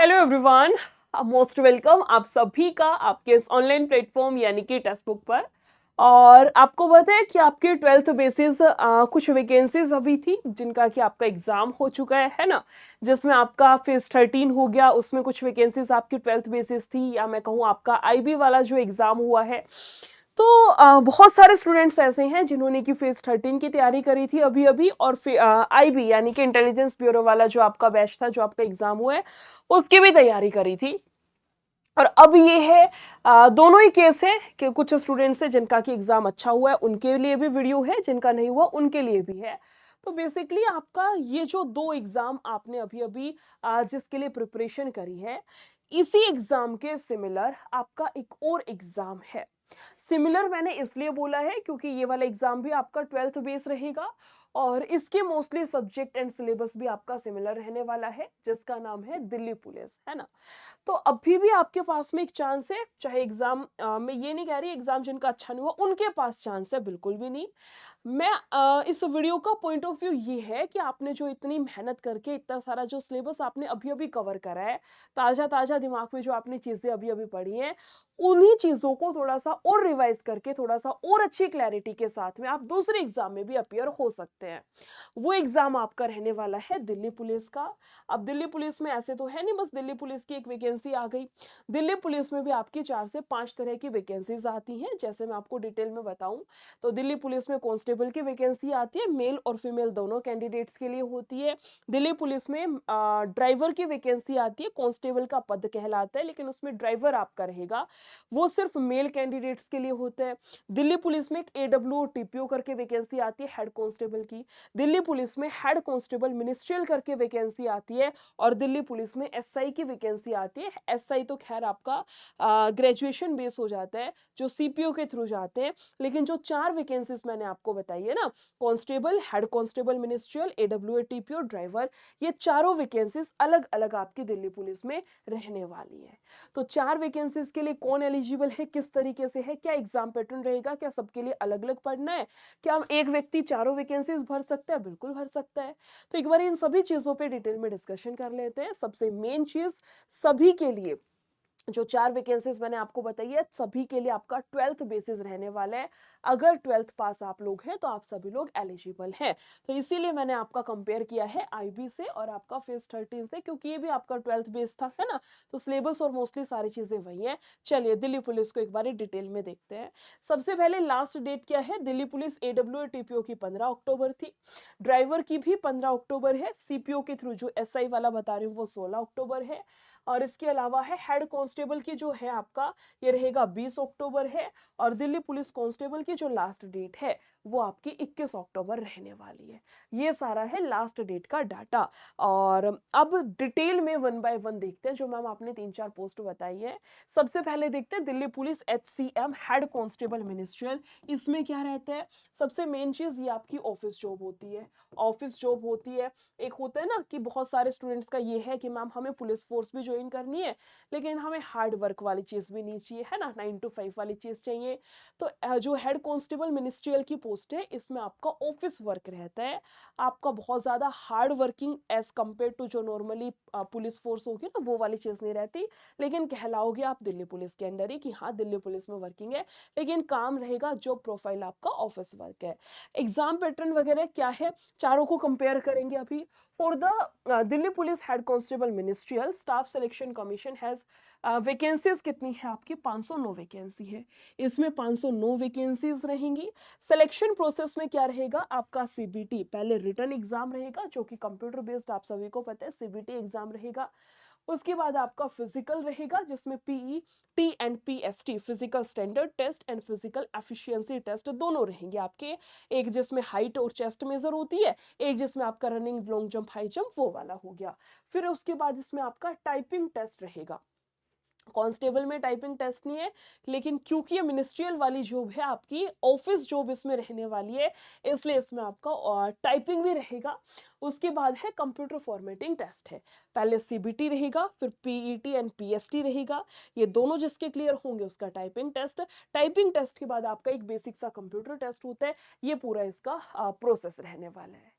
Hello everyone, most welcome आप सभी का आपके इस ऑनलाइन प्लेटफॉर्म यानी कि टेक्स्ट बुक पर। और आपको पता है कि आपके 12th बेसिस कुछ वैकेंसीज अभी थी जिनका कि आपका एग्जाम हो चुका है ना। जिसमें आपका फेज 13 हो गया, उसमें कुछ वैकेंसीज आपकी 12th बेसिस थी, या मैं कहूँ आपका आईबी वाला जो एग्जाम हुआ है। तो बहुत सारे स्टूडेंट्स ऐसे हैं जिन्होंने कि फेज 13 की तैयारी करी थी अभी अभी, और आईबी यानी कि इंटेलिजेंस ब्यूरो वाला जो आपका बैच था, जो आपका एग्जाम हुआ है, उसकी भी तैयारी करी थी। और अब ये है, दोनों ही केस है कि कुछ स्टूडेंट्स हैं जिनका कि एग्जाम अच्छा हुआ है, उनके लिए भी वीडियो है, जिनका नहीं हुआ उनके लिए भी है। तो बेसिकली आपका ये जो दो एग्जाम आपने अभी अभी जिसके लिए प्रिपरेशन करी है, इसी एग्जाम के सिमिलर आपका एक और एग्जाम है। सिमिलर मैंने इसलिए बोला है क्योंकि ये वाला एग्जाम भी आपका 12th बेस रहेगा, और इसके मोस्टली सब्जेक्ट एंड सिलेबस भी आपका सिमिलर रहने वाला है, जिसका नाम है दिल्ली पुलिस, है ना। तो अभी भी आपके पास में एक चांस है, चाहे एग्जाम, मैं ये नहीं कह रही एग्जाम जिनका अच्छा नहीं हुआ उनके पास चांस है, बिल्कुल भी नहीं। मैं इस वीडियो का पॉइंट ऑफ व्यू ये है कि आपने जो इतनी मेहनत करके इतना सारा जो सिलेबस आपने अभी अभी कवर करा है, ताजा ताजा दिमाग में जो आपने चीजें अभी अभी पढ़ी हैं, उन्हीं चीजों को थोड़ा सा और रिवाइज करके, थोड़ा सा और अच्छी क्लैरिटी के साथ में आप दूसरे एग्जाम में भी अपियर हो सकते हैं। वो एग्जाम आपका रहने वाला है दिल्ली पुलिस का। अब दिल्ली पुलिस में ऐसे तो है नहीं बस दिल्ली पुलिस की एक वैकेंसी आ गई, दिल्ली पुलिस में भी आपकी 4 से 5 तरह की वैकेंसीज आती हैं। जैसे मैं आपको डिटेल में बताऊं, तो दिल्ली पुलिस में कांस्टेबल की वैकेंसी आती है, मेल और फीमेल दोनों कैंडिडेट्स के लिए होती है। दिल्ली पुलिस में ड्राइवर की वैकेंसी आती है, कांस्टेबल का पद कहलाता है, लेकिन उसमें ड्राइवर आपका रहेगा, वो सिर्फ मेल कैंडिडेट्स के लिए होता है। दिल्ली पुलिस में एक एडब्ल्यू टीपीओ करके वैकेंसी आती है हेड कांस्टेबल की। दिल्ली पुलिस में हेड कांस्टेबल मिनिस्ट्रियल करके वैकेंसी आती है, और दिल्ली पुलिस में एसआई की वैकेंसी आती है। एसआई तो खैर आपका ग्रेजुएशन बेस हो जाता है, जो सीपीओ के थ्रू जाते हैं। लेकिन जो 4 वैकेंसीज मैंने आपको बताई है ना, constable, head constable ministerial, AWA TPO, driver, ये चारों वैकेंसीज अलग अलग आपकी दिल्ली पुलिस में रहने वाली है। तो 4 वैकेंसीज के लिए कौन एलिजिबल है, किस तरीके से है, क्या एग्जाम पैटर्न रहेगा, क्या सबके लिए अलग अलग पढ़ना है, क्या हम एक व्यक्ति चारों वैकेंसीज भर सकता है, बिल्कुल भर सकता है। तो एक बार इन सभी चीजों पे डिटेल में डिस्कशन कर लेते हैं। सबसे मेन चीज, सभी के लिए जो 4 वैकेंसीज मैंने आपको बताई है, सभी के लिए आपका 12th बेसिस रहने वाला है। अगर 12th पास आप लोग हैं तो आप सभी लोग एलिजिबल हैं। तो इसीलिए मैंने आपका कंपेयर किया है आईबी से और आपका फेज 13 से, क्योंकि ये भी आपका 12th बेस था, है ना। तो सिलेबस और मोस्टली सारी चीजें वही है। चलिए दिल्ली पुलिस को एक बार डिटेल में देखते हैं। सबसे पहले लास्ट डेट क्या है, दिल्ली पुलिस एडब्ल्यू टीपीओ की 15 अक्टूबर थी, ड्राइवर की भी 15 अक्टूबर है, सीपीओ के थ्रू जो एसआई वाला बता रही हूँ वो 16 अक्टूबर है। और इसके अलावा है हेड कांस्टेबल की जो है आपका, ये रहेगा 20 अक्टूबर है। और दिल्ली पुलिस कांस्टेबल की जो लास्ट डेट है वो आपकी 21 अक्टूबर रहने वाली है। ये सारा है लास्ट डेट का डाटा। और अब डिटेल में वन बाय वन देखते हैं, जो मैम आपने 3-4 पोस्ट बताई है। सबसे पहले देखते हैं Delhi police HCM head constable ministerial, इसमें क्या रहता है। सबसे मेन चीज ये आपकी ऑफिस जॉब होती है, ऑफिस जॉब होती है। एक होता है ना कि बहुत सारे स्टूडेंट्स का ये है कि मैम हमें पुलिस फोर्स भी ज्वाइन करनी है, लेकिन हमें हार्ड वर्क वाली चीज भी नहीं चाहिए, है ना, 9 to 5 वाली चीज चाहिए। तो जो हेड कांस्टेबल मिनिस्ट्रियल की पोस्ट है, इसमें आपका ऑफिस वर्क रहता है। आपका बहुत ज्यादा hard working as compare to जो नॉर्मली पुलिस फोर्स होगी ना, वो वाली चीज नहीं रहती। लेकिन कहलाओगे आप दिल्ली पुलिस के अंडर ही कि हाँ दिल्ली पुलिस में वर्किंग है, लेकिन काम रहेगा जो प्रोफाइल आपका ऑफिस वर्क है। एग्जाम पैटर्न वगैरह क्या है, चारों को कंपेयर करेंगे अभी। For the Delhi police head constable ministerial staff selection commission has vacancies कितनी है आपकी, 509 वैकेंसी है। इसमें 509 वैकेंसीज रहेंगी। सिलेक्शन प्रोसेस में क्या रहेगा आपका, सीबीटी पहले रिटन एग्जाम रहेगा, जो कि कंप्यूटर बेस्ड, आप सभी को पता है सीबीटी एग्जाम रहेगा। उसके बाद आपका फिजिकल रहेगा, जिसमें PET and PST, physical standard test and physical efficiency test दोनों रहेंगे आपके। एक जिसमें हाइट और चेस्ट मेजर होती है, एक जिसमें आपका running, long jump, high jump, वो वाला हो गया। फिर उसके बाद इसमें आपका टाइपिंग टेस्ट रहेगा। कांस्टेबल में टाइपिंग टेस्ट नहीं है, लेकिन क्योंकि ये मिनिस्ट्रियल वाली जॉब है, आपकी ऑफिस जॉब इसमें रहने वाली है, इसलिए इसमें आपका टाइपिंग भी रहेगा। उसके बाद है कंप्यूटर फॉर्मेटिंग टेस्ट है। पहले सीबीटी रहेगा, फिर पीईटी एंड पीएसटी रहेगा। ये दोनों जिसके क्लियर होंगे उसका टाइपिंग टेस्ट। टाइपिंग टेस्ट के बाद आपका एक बेसिक सा कंप्यूटर टेस्ट होता है। ये पूरा इसका प्रोसेस रहने वाला है।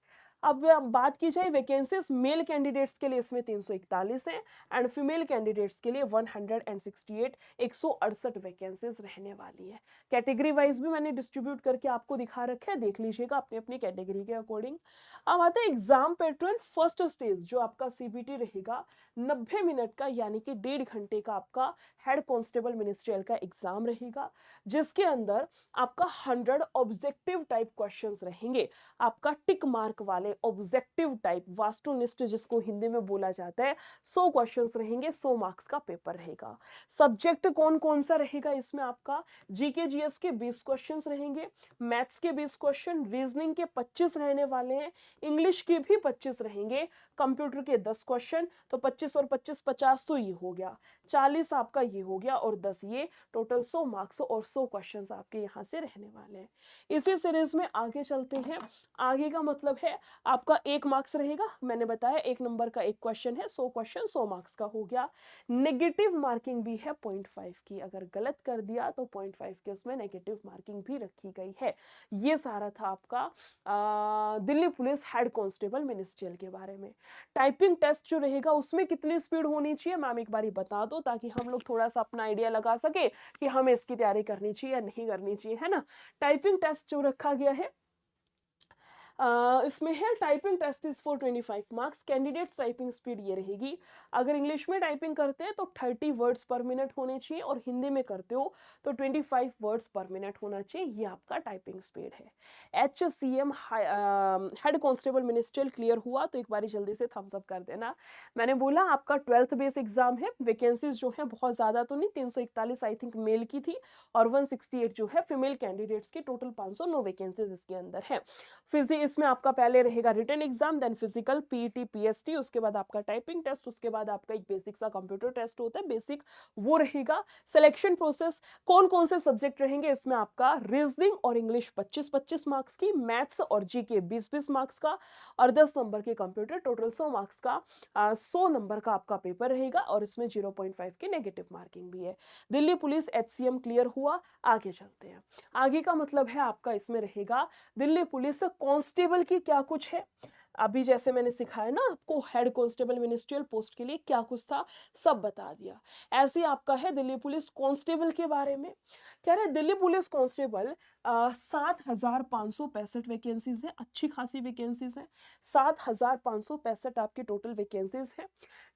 अब बात की जाए वैकेंसीज मेल कैंडिडेट्स के लिए इसमें 341 है एंड फीमेल कैंडिडेट्स के लिए 168 168 वैकेंसीज रहने वाली है। कैटेगरी वाइज भी मैंने डिस्ट्रीब्यूट करके आपको दिखा रखा है, देख लीजिएगा अपनी अपनी कैटेगरी के अकॉर्डिंग। अब आता है एग्जाम पैटर्न। फर्स्ट स्टेज जो आपका सीबीटी रहेगा 90 मिनट का यानी कि 1.5 घंटे का आपका हेड कांस्टेबल मिनिस्ट्रियल का एग्जाम रहेगा, जिसके अंदर आपका 100 ऑब्जेक्टिव टाइप क्वेश्चंस रहेंगे। आपका टिक मार्क वाले ऑब्जेक्टिव टाइप वास्तुनिष्ठ जिसको हिंदी में बोला जाता है 100 क्वेश्चंस रहेंगे, 100 मार्क्स का पेपर रहेगा। सब्जेक्ट कौन कौन सा रहेगा इसमें? आपका जीके जीएस के 20 क्वेश्चंस रहेंगे, मैथ्स के 20 क्वेश्चन, रीजनिंग के 25 रहने वाले हैं, इंग्लिश के भी 25 रहेंगे, कंप्यूटर के 10 क्वेश्चन, तो 25 और 25 50 तो ये हो गया, 40 आपका ये हो गया और 10 ये, टोटल 100 मार्क्स और 100 क्वेश्चंस आपके यहाँ से रहने वाले हैं। इसी सीरीज में आगे चलते हैं। आगे का मतलब है आपका 1 मार्क्स रहेगा, मैंने बताया 1 नंबर का 1 क्वेश्चन है, 100 क्वेश्चन 100 मार्क्स का हो गया। नेगेटिव मार्किंग भी है 0.5 की, अगर गलत कर दिया तो 0.5 के उसमें नेगेटिव मार्किंग भी रखी गई है। ये सारा था आपका Delhi police head constable ministerial के बारे में। टाइपिंग टेस्ट जो रहेगा उसमें कितनी स्पीड होनी चाहिए मैम एक बारी बता दो, ताकि हम लोग थोड़ा सा अपना आइडिया लगा सके कि हमें इसकी तैयारी करनी चाहिए या नहीं करनी चाहिए, है ना। टाइपिंग टेस्ट जो रखा गया है इसमें है typing test is for 25 marks. Candidates typing speed ये रहेगी, अगर इंग्लिश में टाइपिंग करते हैं तो 30 वर्ड्स पर मिनट होने चाहिए और हिंदी में करते हो तो 25 वर्ड्स पर मिनट होना चाहिए। ये आपका टाइपिंग स्पीड है। HCM head constable ministerial clear हुआ तो एक बारी जल्दी से थम्स अप कर देना। मैंने बोला आपका 12th बेस एग्जाम है, वैकेंसीज जो है बहुत ज्यादा तो नहीं, 341 आई थिंक मेल की थी और 168 जो है फीमेल कैंडिडेट्स की, टोटल 509 वैकेंसीज इसके अंदर है। फिजिक्स इसमें आपका पहले रहेगा written exam, then physical, PET, PST, उसके बाद आपका टाइपिंग टेस्ट, उसके बाद आपका एक बेसिक सा कंप्यूटर टेस्ट होता है बेसिक, वो रहेगा। सिलेक्शन प्रोसेस कौन कौन से सब्जेक्ट रहेंगे इसमें? आपका रीजनिंग और इंग्लिश 25-25 मार्क्स की, मैथ्स और जीके 20-20 मार्क्स का और 10 नंबर के कंप्यूटर, टोटल 100 मार्क्स का 100 नंबर का आपका पेपर रहेगा और इसमें 0.5 की नेगेटिव मार्किंग भी है। दिल्ली पुलिस HCM क्लियर हुआ। आगे चलते हैं। आगे का मतलब है आपका इसमें रहेगा दिल्ली पुलिस कांस्टेबल की क्या कुछ है। अभी जैसे मैंने सिखाया ना आपको हेड कांस्टेबल मिनिस्ट्रियल पोस्ट के लिए क्या कुछ था, सब बता दिया। ऐसे ही आपका है दिल्ली पुलिस कांस्टेबल के बारे में। कह रहे दिल्ली पुलिस कांस्टेबल 7,565 वैकेंसीज है, अच्छी खासी वैकेंसीज है, 7,565 आपकी टोटल वैकेंसीज है।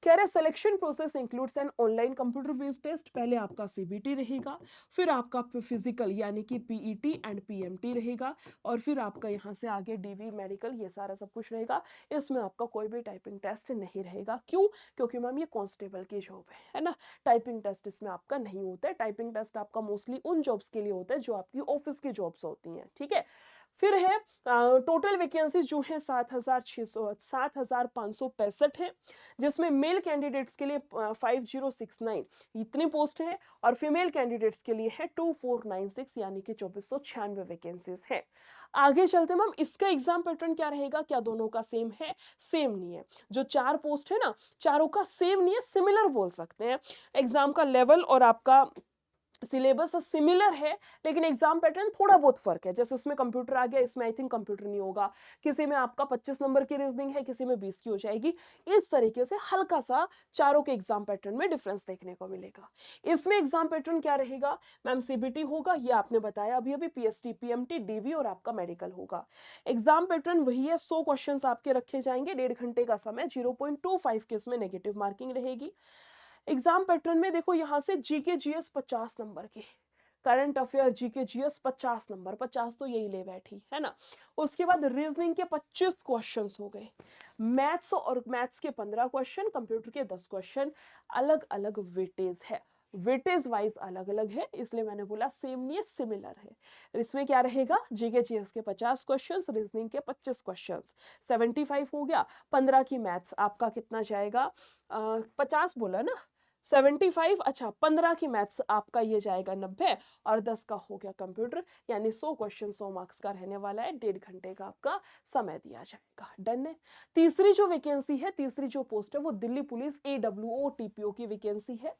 कह रहे selection process includes an online computer based test, पहले आपका सीबीटी रहेगा, फिर आपका फिजिकल यानी कि पीईटी एंड पीएमटी रहेगा और फिर आपका यहाँ से आगे डीवी मेडिकल ये सारा सब कुछ रहेगा। इसमें आपका कोई भी टाइपिंग टेस्ट नहीं रहेगा। क्यों? क्योंकि मैम ये कांस्टेबल की जॉब है ना, टाइपिंग टेस्ट इसमें आपका नहीं होता है। टाइपिंग टेस्ट आपका मोस्टली उन जॉब्स के लिए होता है जो आपकी ऑफिस की जॉब्स होती हैं, ठीक है। फिर है टोटल वैकेंसीज जो है 7,565 है, जिसमें मेल कैंडिडेट्स के लिए 5069 इतनी पोस्ट है और फीमेल कैंडिडेट्स के लिए है 2496 यानी कि 2496 वैकेंसीज है। आगे चलते मैम इसका एग्जाम पैटर्न क्या रहेगा? क्या दोनों का सेम है? सेम नहीं है। जो 4 पोस्ट है ना, चारों का सेम नहीं है, सिमिलर बोल सकते हैं। एग्जाम का लेवल और आपका सिलेबस सिमिलर है, लेकिन एग्जाम पैटर्न थोड़ा बहुत फर्क है। जैसे उसमें कंप्यूटर आ गया, इसमें आई थिंक कंप्यूटर नहीं होगा। किसी में आपका 25 नंबर की रीजनिंग है, किसी में 20 की हो जाएगी। इस तरीके से हल्का सा चारों के एग्जाम पैटर्न में डिफरेंस देखने को मिलेगा। इसमें एग्जाम पैटर्न क्या रहेगा मैम? सीबीटी होगा, ये आपने बताया अभी अभी, पीएसटी, पीएमटी, डीवी और आपका मेडिकल होगा। एग्जाम पैटर्न वही है, 100 क्वेश्चन आपके रखे जाएंगे, 1.5 घंटे का समय, 0.25 के इसमें नेगेटिव मार्किंग रहेगी। एग्जाम पैटर्न में देखो यहां से जीके जीएस 50 नंबर की, current affair GK GS 50 number, 50 तो यही ले बैठी है ना। उसके बाद रीजनिंग के 25 क्वेश्चंस हो गए, मैथ्स और मैथ्स के 15 क्वेश्चन, कंप्यूटर के 10 क्वेश्चन। अलग अलग वेटेज है, वेटेज वाइज अलग अलग है, इसलिए मैंने बोला सेम नहीं है, सिमिलर है। इसमें क्या रहेगा? जीके जीएस के 50 क्वेश्चंस, रीजनिंग के 25 क्वेश्चंस, 75 हो गया। 15 की मैथ्स आपका कितना जाएगा? 50 बोला ना, 75, अच्छा 15 की मैथ्स आपका ये जाएगा 90 और 10 का हो गया कंप्यूटर, यानी 100 क्वेश्चन 100 मार्क्स का रहने वाला है, 1.5 घंटे का आपका समय दिया जाएगा। डन है। तीसरी जो वैकेंसी है, तीसरी जो पोस्ट है वो दिल्ली पुलिस AWO TPO की वैकेंसी है।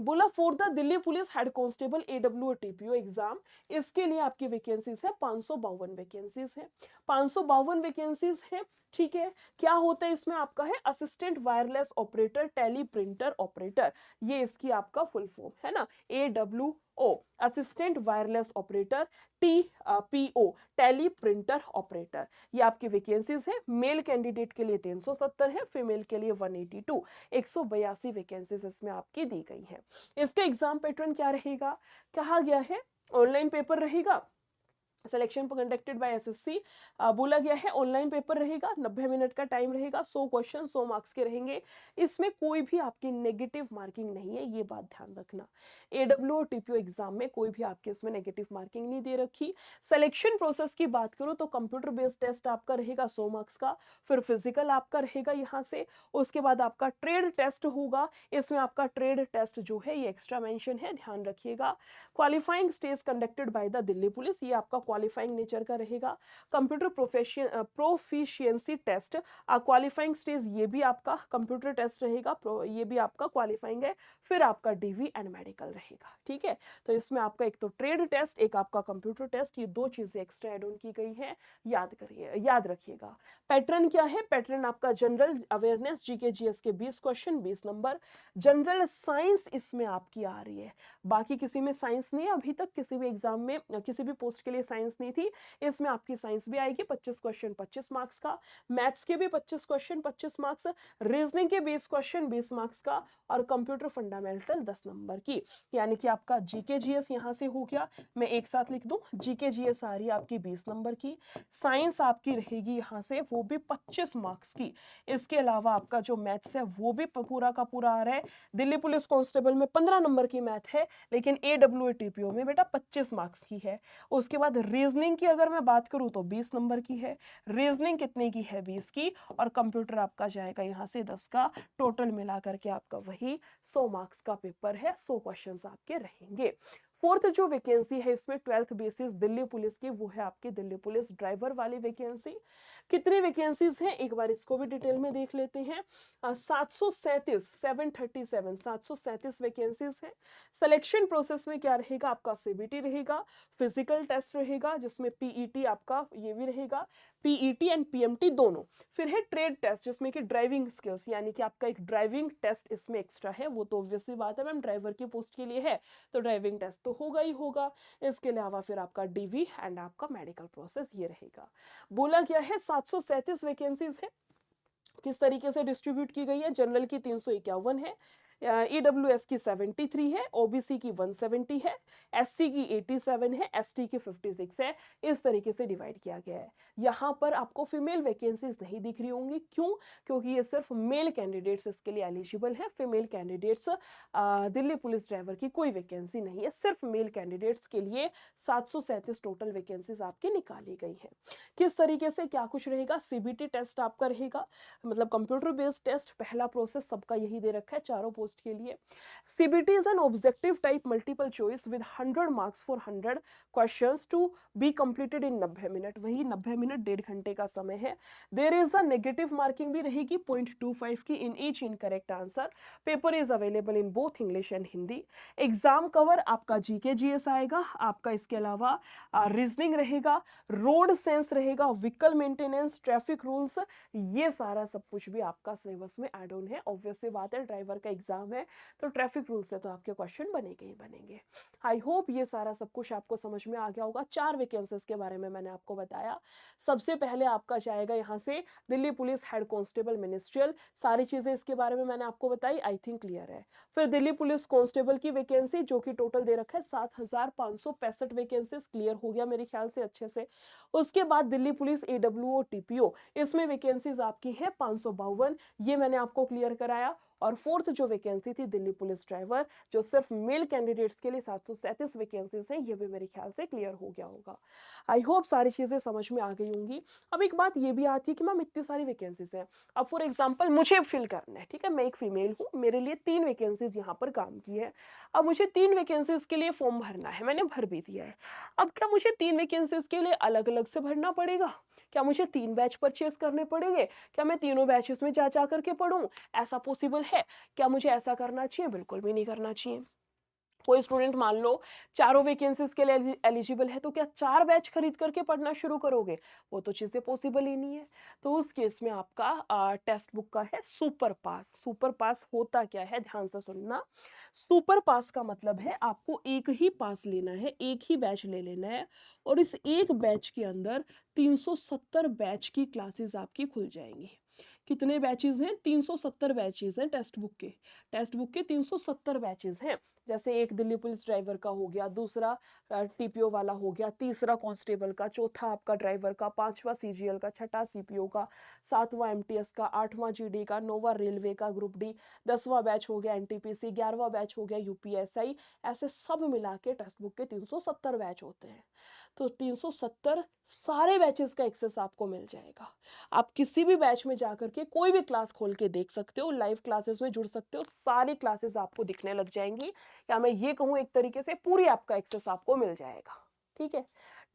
बोला for the Delhi police head constable AWO TPO exam, इसके लिए आपकी वैकेंसीज है 552 वैकेंसीज है, 552 वैकेंसीज है। ठीक है, क्या होता है इसमें आपका है assistant wireless operator teleprinter operator, ये इसकी आपका फुल फॉर्म है ना, AWO assistant wireless operator, TPO teleprinter operator, ये आपकी वैकेंसीज है। मेल कैंडिडेट के लिए 370 है, फीमेल के लिए 182, 182 वैकेंसीज इसमें आपकी दी गई है। इसका एग्जाम पैटर्न क्या रहेगा, कहा गया है ऑनलाइन पेपर रहेगा, सिलेक्शन कंडक्टेड बाय एसएससी, बोला गया है ऑनलाइन पेपर रहेगा, 90 मिनट का टाइम रहेगा, 100 क्वेश्चन 100 मार्क्स के रहेंगे, इसमें कोई भी आपकी नेगेटिव मार्किंग नहीं है, ये बात ध्यान रखना। AWO TPO एग्जाम में कोई भी आपके इसमें नेगेटिव मार्किंग नहीं दे रखी। सिलेक्शन प्रोसेस की बात करो तो कंप्यूटर बेस्ड टेस्ट आपका रहेगा 100 मार्क्स का, फिर फिजिकल आपका रहेगा यहाँ से, उसके बाद आपका ट्रेड टेस्ट होगा, इसमें आपका ट्रेड टेस्ट जो है ये एक्स्ट्रा मेंशन है, ध्यान रखिएगा। Qualifying stage conducted by the Delhi police, ये आपका क्वालिफाइंग नेचर का रहेगा। Computer proficiency test qualifying stage, ये भी आपका कंप्यूटर टेस्ट रहेगा, ये भी आपका क्वालिफाइंग है। फिर आपका DV एंड मेडिकल रहेगा। ठीक है, तो इसमें आपका एक तो ट्रेड टेस्ट, एक आपका कंप्यूटर टेस्ट, ये दो चीजें एक्स्ट्रा एड ऑन की गई है, याद करिए, याद रखिएगा। पैटर्न क्या है, पैटर्न आपका जनरल अवेयरनेस GK GS के 20 क्वेश्चन 20 नंबर, जनरल साइंस इसमें आपकी आ रही है, बाकी किसी में साइंस नहीं है अभी तक, किसी भी एग्जाम में किसी भी पोस्ट के लिए साइंस नहीं थी, इसमें आपकी साइंस भी आएगी, 25 क्वेश्चन 25 मार्क्स का, मैथ्स के भी 25 क्वेश्चन 25 मार्क्स, रीजनिंग के 20 क्वेश्चन 20 मार्क्स का, और कंप्यूटर फंडामेंटल 10 नंबर की, यानी कि आपका GK GS यहां से हो गया, मैं एक साथ लिख दूं, GK GS आ रही है आपकी 20 नंबर की, साइंस आपकी रहेगी यहां से वो भी 25 मार्क्स की, इसके अलावा आपका जो मैथ्स है वो भी पूरा का पूरा आ रहा है। दिल्ली पुलिस कांस्टेबल में 15 नंबर की मैथ है, लेकिन AWO TPO में बेटा 25 मार्क्स की है। उसके बाद रीजनिंग की अगर मैं बात करूं तो 20 नंबर की है, रीजनिंग कितने की है 20 की, और कंप्यूटर आपका जाएगा यहां से 10 का, टोटल मिला करके आपका वही 100 मार्क्स का पेपर है, 100 क्वेश्चंस आपके रहेंगे। फोर्थ जो वैकेंसी है इसमें 12th बेसिस दिल्ली पुलिस की, वो है आपकी दिल्ली पुलिस ड्राइवर वाली वैकेंसी। कितनी वैकेंसीज हैं एक बार इसको भी डिटेल में देख लेते हैं। 737 वैकेंसीज हैं। सिलेक्शन प्रोसेस में क्या रहेगा, आपका CBT रहेगा, फिजिकल टेस्ट रहेगा जिसमें PET आपका ये भी रहेगा, PET एंड PMT दोनों, फिर है ट्रेड टेस्ट जिसमें कि ड्राइविंग स्किल्स, यानी कि आपका एक ड्राइविंग टेस्ट इसमें एक्स्ट्रा है, वो तो ऑब्वियस सी बात है मैम, ड्राइवर की पोस्ट के लिए है तो ड्राइविंग टेस्ट तो होगा ही होगा। इसके अलावा फिर आपका DV एंड आपका मेडिकल प्रोसेस ये रहेगा। बोला गया है 737 वैकेंसीज है, किस तरीके से डिस्ट्रीब्यूट की गई है, जनरल की 351 है, EWS की 73 है, OBC की 170 है, SC की 87 है, ST की 56 है, इस तरीके से डिवाइड किया गया है। यहाँ पर आपको फीमेल वैकेंसीज नहीं दिख रही होंगी, क्यों, क्योंकि ये सिर्फ मेल कैंडिडेट्स इसके लिए एलिजिबल है, female candidates Delhi police driver की कोई वैकेंसी नहीं है, सिर्फ मेल कैंडिडेट्स के लिए 737 टोटल वैकेंसीज आपकी निकाली गई है। किस तरीके से क्या कुछ रहेगा, CBT टेस्ट आपका रहेगा, मतलब कंप्यूटर बेस्ड टेस्ट, पहला प्रोसेस सबका यही दे रखा है चारों पोस्ट के लिए। CBT is an objective type multiple choice with 100 marks for 100 questions to be completed in 90 minute, वही 90 मिनट 1.5 घंटे का समय है। There is a negative marking भी रहेगी 0.25 की in each incorrect answer. Paper is available in both English and Hindi. Exam cover आपका GK GS आएगा, आपका इसके अलावा रीजनिंग रहेगा, रोड सेंस रहेगा, व्हीकल मेंटेनेंस, ट्रैफिक रूल्स, ये सारा सब कुछ भी आपका सिलेबस में ऐड ऑन है। ऑब्वियस सी बात है, ड्राइवर का एग्जाम है तो ट्रैफिक रूल से तो आपके क्वेश्चन बनेंगे ही बनेंगे। आई होप ये सारा सब कुछ आपको समझ में आ गया होगा। 4 वैकेंसीज के बारे में मैंने आपको बताया। सबसे पहले आपका जाएगा यहाँ से Delhi police head constable ministerial, सारी चीजें इसके बारे में मैंने आपको बताई, आई थिंक क्लियर है। फिर दिल्ली पुलिस कांस्टेबल की वैकेंसी जो कि टोटल दे रखा है 7565 वैकेंसीज, क्लियर हो गया मेरे ख्याल से अच्छे से। उसके बाद दिल्ली पुलिस AWO TPO, इसमें वैकेंसीज आपकी है 552, ये मैंने आपको क्लियर कराया। और फोर्थ जो वैकेंसी थी दिल्ली पुलिस ड्राइवर, जो सिर्फ मेल कैंडिडेट्स के लिए 737 वैकेंसीज हैं, ये भी मेरे ख्याल से क्लियर हो गया होगा। आई होप सारी चीज़ें समझ में आ गई होंगी। अब एक बात ये भी आती है कि मैम इतनी सारी वैकेंसीज हैं, अब फॉर एग्जाम्पल मुझे फिल करना है, ठीक है, मैं एक फीमेल हूँ, मेरे लिए 3 वैकेंसीज यहाँ पर काम की है। अब मुझे 3 वैकेंसीज के लिए फॉर्म भरना है, मैंने भर भी दिया है। अब क्या मुझे 3 वैकेंसीज के लिए अलग अलग से भरना पड़ेगा? क्या मुझे 3 बैच परचेज करने पड़ेंगे? क्या मैं तीनों बैचेस में जा करके पढ़ूं? ऐसा पॉसिबल है? क्या मुझे ऐसा करना चाहिए? बिल्कुल भी नहीं करना चाहिए। कोई स्टूडेंट मान लो चारों वैकेंसीज के लिए एलिजिबल है, तो क्या 4 बैच खरीद करके पढ़ना शुरू करोगे? वो तो चीज़ें पॉसिबल ही नहीं है। तो उस केस में आपका टेक्स्ट बुक का है सुपर पास। सुपर पास होता क्या है, ध्यान से सुनना। सुपर पास का मतलब है आपको एक ही पास लेना है, एक ही बैच ले लेना है, और इस एक बैच के अंदर 370 बैच की क्लासेस आपकी खुल जाएंगी। कितने बैचेस हैं? 370 बैचेस हैं टेक्स्ट बुक के। टेक्स्ट बुक के 370 बैचेस हैं। जैसे एक दिल्ली पुलिस ड्राइवर का हो गया, दूसरा टीपीओ वाला हो गया, तीसरा कांस्टेबल का, चौथा आपका ड्राइवर का, पांचवा सीजीएल का, छठा सीपीओ का, सातवां एमटीएस का, आठवां जीडी का, नौवां रेलवे का ग्रुप डी, 10वां बैच हो गया एनटीपीसी, 11वां बैच हो गया यूपीएसआई। ऐसे सब मिला के टेक्स्ट बुक के 370 बैच होते हैं। तो 370 सारे बैचेस का एक्सेस आपको मिल जाएगा। आप किसी भी बैच में जाकर के कोई भी क्लास खोल के देख सकते हो, लाइव क्लासेस में जुड़ सकते हो, सारी क्लासेस आपको दिखने लग जाएंगी, या मैं ये कहूँ एक तरीके से पूरी आपका एक्सेस आपको मिल जाएगा। ठीक है,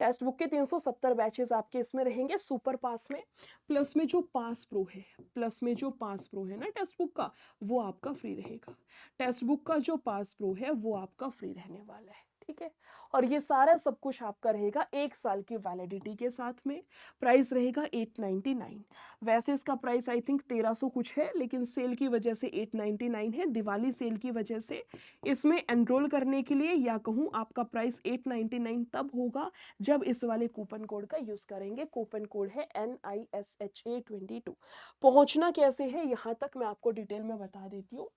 टेक्स्ट बुक के 370 बैचेस आपके इसमें रहेंगे सुपर पास में। प्लस में जो पास प्रो है, प्लस में जो पास प्रो है ना टेक्स्ट बुक का, वो आपका फ्री रहेगा। टेक्स्ट बुक का जो पास प्रो है वो आपका फ्री रहने वाला है। ठीक है, और ये सारा सब कुछ आपका रहेगा 1 साल की वैलिडिटी के साथ में। प्राइस रहेगा 899। वैसे इसका प्राइस आई थिंक 1300 कुछ है, लेकिन सेल की वजह से 899 है, दिवाली सेल की वजह से। इसमें एनरोल करने के लिए या कहूँ आपका प्राइस 899 तब होगा जब इस वाले कूपन कोड का यूज करेंगे। कूपन कोड है NISHA22। पहुंचना कैसे है यहाँ तक मैं आपको डिटेल में बता देती हूँ।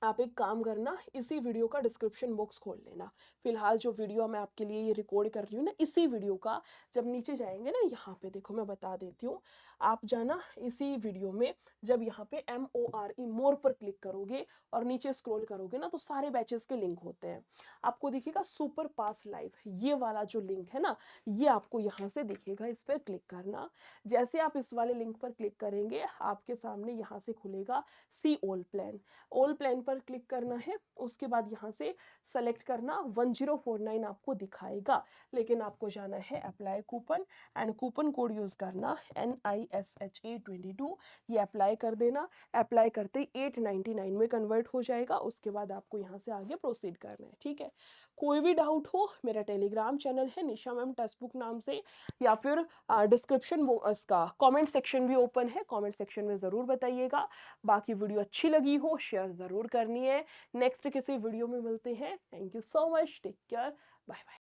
आप एक काम करना, इसी वीडियो का डिस्क्रिप्शन बॉक्स खोल लेना। फिलहाल जो वीडियो मैं आपके लिए ये रिकॉर्ड कर रही हूँ ना, इसी वीडियो का जब नीचे जाएंगे ना, यहाँ पे देखो मैं बता देती हूँ। आप जाना इसी वीडियो में, जब यहाँ पे MORE मोर पर क्लिक करोगे और नीचे स्क्रॉल करोगे ना, तो सारे बैचेस के लिंक होते हैं। आपको दिखेगा सुपर पास लाइव, ये वाला जो लिंक है ना, ये आपको यहाँ से दिखेगा, इस पर क्लिक करना। जैसे आप इस वाले लिंक पर क्लिक करेंगे, आपके सामने यहाँ से खुलेगा see all plan. All plan पर क्लिक करना है, उसके बाद यहाँ से सेलेक्ट करना 1049 आपको दिखाएगा, लेकिन आपको जाना है apply coupon and coupon code use करना NISHA22। ये अप्लाई कर देना। अप्लाई करते ही 899 में कन्वर्ट हो जाएगा। उसके बाद आपको यहाँ से आगे प्रोसीड करना है। ठीक है, कोई भी डाउट हो, मेरा टेलीग्राम चैनल है निशा मैम टेक्स्ट बुक नाम से, या फिर डिस्क्रिप्शन इसका कमेंट सेक्शन भी ओपन है, कमेंट सेक्शन में ज़रूर बताइएगा। बाकी वीडियो अच्छी लगी हो शेयर ज़रूर करनी है। नेक्स्ट किसी वीडियो में मिलते हैं। Thank you so much, take care, bye bye.